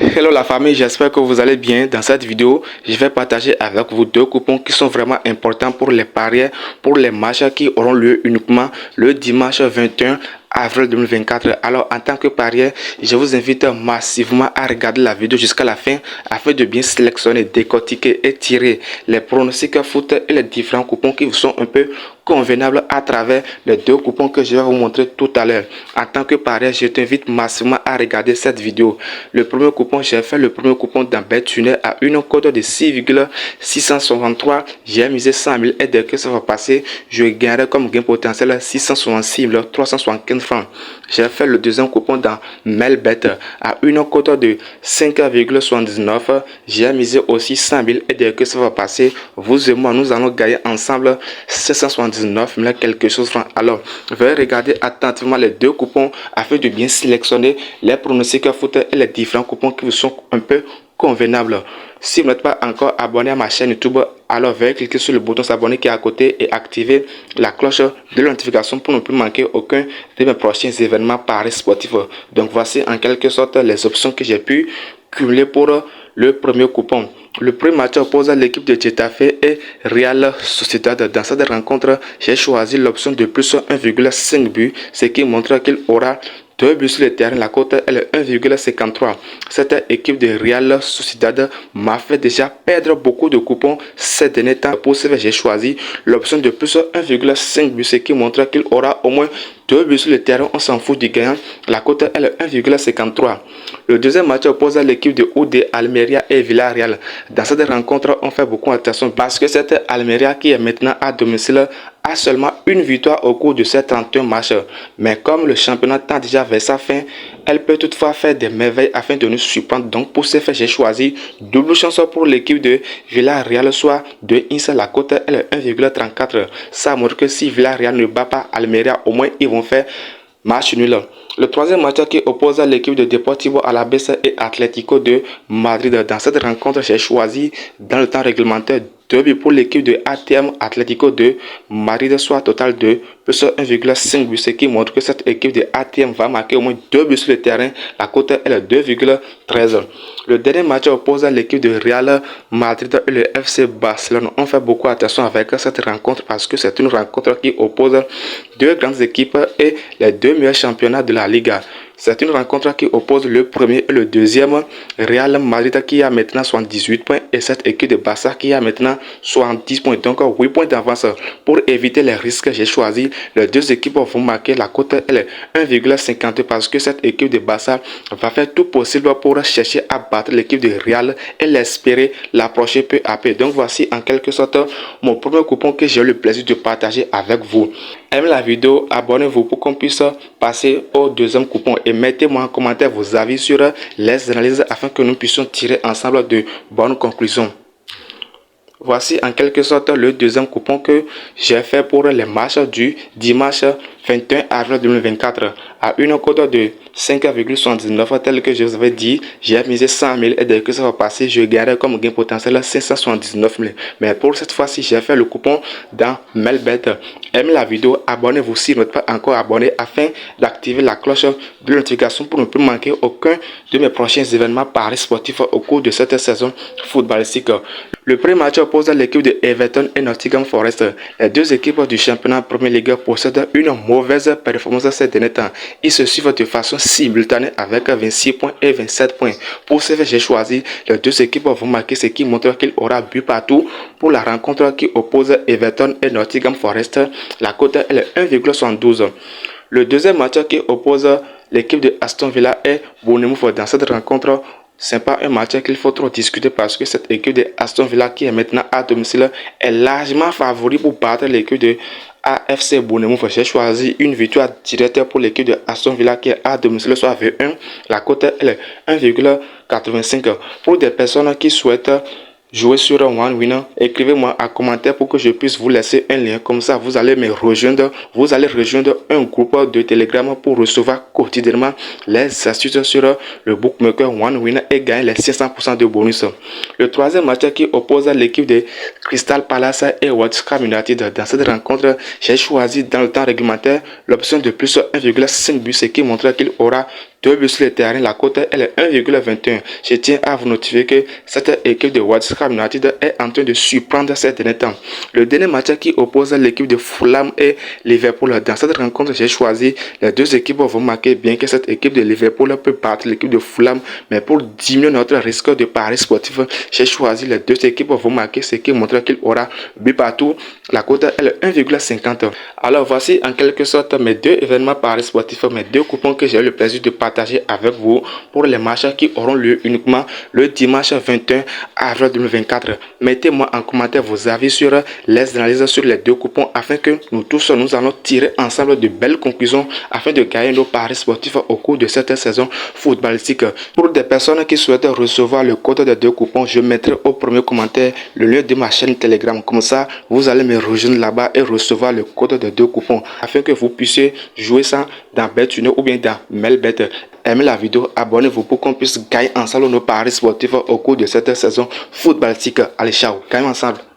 Hello la famille, j'espère que vous allez bien. Dans cette vidéo, je vais partager avec vous deux coupons qui sont vraiment importants pour les parieurs, pour les matchs qui auront lieu uniquement le dimanche 21 avril 2024. Alors en tant que parieur, je vous invite massivement à regarder la vidéo jusqu'à la fin afin de bien sélectionner, décortiquer et tirer les pronostics foot et les différents coupons qui vous sont un peu convenables à travers les deux coupons que je vais vous montrer tout à l'heure. En tant que parieur, je t'invite massivement à regarder cette vidéo. Le premier coupon, j'ai fait le premier coupon dans BetTuner à une cote de 6,663. J'ai misé 100 000 et dès que ça va passer, je gagnerai comme gain potentiel 666 375 francs. J'ai fait le deuxième coupon dans Melbet à une cote de 5,79. J'ai misé aussi 100 000 et dès que ça va passer, vous et moi, nous allons gagner ensemble 779 000 quelque chose francs. Alors, veuillez regarder attentivement les deux coupons afin de bien sélectionner les pronostics foot et les différents coupons qui vous sont un peu convenables. Si vous n'êtes pas encore abonné à ma chaîne YouTube, alors veuillez cliquer sur le bouton s'abonner qui est à côté et activer la cloche de notification pour ne plus manquer aucun de mes prochains événements paris sportifs. Donc voici en quelque sorte les options que j'ai pu cumuler pour le premier coupon. Le premier match oppose l'équipe de Getafe et Real Sociedad. Dans cette rencontre, j'ai choisi l'option de plus 1,5 but, ce qui montre qu'il aura 2 buts sur le terrain. La cote est 1,53. Cette équipe de Real Sociedad m'a fait déjà perdre beaucoup de coupons ces derniers temps. Pour ce faire, j'ai choisi l'option de plus 1,5 but, ce qui montre qu'il aura au moins 2 buts sur le terrain. On s'en fout du gagnant. La cote est 1,53. Le deuxième match oppose l'équipe de UD Almeria et Villarreal. Dans cette rencontre, on fait beaucoup attention parce que cette Almeria qui est maintenant à domicile a seulement une victoire au cours de ces 31 matchs. Mais comme le championnat tend déjà vers sa fin, elle peut toutefois faire des merveilles afin de nous surprendre. Donc pour ce faire, j'ai choisi double chance pour l'équipe de Villarreal, soit de Insa. La cote est 1,34. Ça montre que si Villarreal ne bat pas Almeria, au moins ils vont faire match nul. Le troisième match qui oppose l'équipe de Deportivo Alavés et Atlético de Madrid. Dans cette rencontre, j'ai choisi dans le temps réglementaire 2 buts pour l'équipe de ATM Atlético de Madrid, soit total de plus 1,5 buts, ce qui montre que cette équipe de ATM va marquer au moins 2 buts sur le terrain. La cote est 2,13. Le dernier match oppose l'équipe de Real Madrid et le FC Barcelone. On fait beaucoup attention avec cette rencontre parce que c'est une rencontre qui oppose deux grandes équipes et les deux meilleurs championnats de la Liga. C'est une rencontre qui oppose le premier et le deuxième. Real Madrid qui a maintenant 78 points et cette équipe de Barça qui a maintenant 70 points. Donc 8 points d'avance. Pour éviter les risques, j'ai choisi les deux équipes vont marquer. La cote est 1,50 parce que cette équipe de Barça va faire tout possible pour chercher à battre l'équipe de Real et l'espérer l'approcher peu à peu. Donc voici en quelque sorte mon premier coupon que j'ai eu le plaisir de partager avec vous. Aimez la vidéo, abonnez-vous pour qu'on puisse passer au deuxième coupon et mettez-moi en commentaire vos avis sur les analyses afin que nous puissions tirer ensemble de bonnes conclusions. Voici en quelque sorte le deuxième coupon que j'ai fait pour les matchs du dimanche 21 avril 2024 à une cote de 5,79 tel que je vous avais dit. J'ai misé 100 000 et dès que ça va passer, je gagnerai comme gain potentiel 579 000. Mais pour cette fois-ci, j'ai fait le coupon dans Melbet. Aimez la vidéo, abonnez-vous si vous n'êtes pas encore abonné afin d'activer la cloche de notification pour ne plus manquer aucun de mes prochains événements paris sportifs au cours de cette saison footballistique. Le premier match oppose l'équipe de Everton et Nottingham Forest. Les deux équipes du championnat Premier League possèdent une mauvaise performance ces derniers temps. Ils se suivent de façon simultanée avec 26 points et 27 points. Pour ce faire, j'ai choisi les deux équipes vont marquer, ce qui montre qu'il aura but partout pour la rencontre qui oppose Everton et Nottingham Forest. La cote est 1,72. Le deuxième match qui oppose l'équipe de Aston Villa et Bournemouth. Dans cette rencontre, c'est pas un match qu'il faut trop discuter parce que cette équipe de Aston Villa qui est maintenant à domicile est largement favori pour battre l'équipe de AFC Bournemouth. J'ai choisi une victoire directe pour l'équipe de Aston Villa qui est à domicile, soit V1. La cote est 1,85. Pour des personnes qui souhaitent jouer sur One Winner, écrivez-moi en commentaire pour que je puisse vous laisser un lien. Comme ça, vous allez me rejoindre. Vous allez rejoindre un groupe de Telegram pour recevoir quotidiennement les astuces sur le bookmaker One Winner et gagner les 500% de bonus. Le troisième match qui oppose l'équipe de Crystal Palace et West Ham United. Dans cette rencontre, j'ai choisi dans le temps réglementaire l'option de plus 1,5 but, ce qui montre qu'il aura 2 buts sur le terrain, la cote elle est 1,21. Je tiens à vous notifier que cette équipe de West Ham United est en train de surprendre ces derniers temps. Le dernier match qui oppose l'équipe de Fulham et Liverpool. Dans cette rencontre, j'ai choisi les deux équipes vont marquer, bien que cette équipe de Liverpool peut battre l'équipe de Fulham, mais pour diminuer notre risque de paris sportif, j'ai choisi les deux équipes vont marquer, ce qui montre qu'il aura but partout. La cote elle est 1,50. Alors voici en quelque sorte mes deux événements paris sportifs, mes deux coupons que j'ai eu le plaisir de partager avec vous pour les matchs qui auront lieu uniquement le dimanche 21 avril 2024. Mettez-moi en commentaire vos avis sur les analyses sur les deux coupons afin que nous tous nous allons tirer ensemble de belles conclusions afin de gagner nos paris sportifs au cours de cette saison footballistique. Pour des personnes qui souhaitent recevoir le code des deux coupons, je mettrai au premier commentaire le lien de ma chaîne Telegram. Comme ça, vous allez me rejoindre là-bas et recevoir le code des deux coupons afin que vous puissiez jouer ça dans BetUno ou bien dans Melbet. Aimez la vidéo, abonnez-vous pour qu'on puisse gagner ensemble nos paris sportifs au cours de cette saison footballistique. Allez, ciao, gagnons ensemble.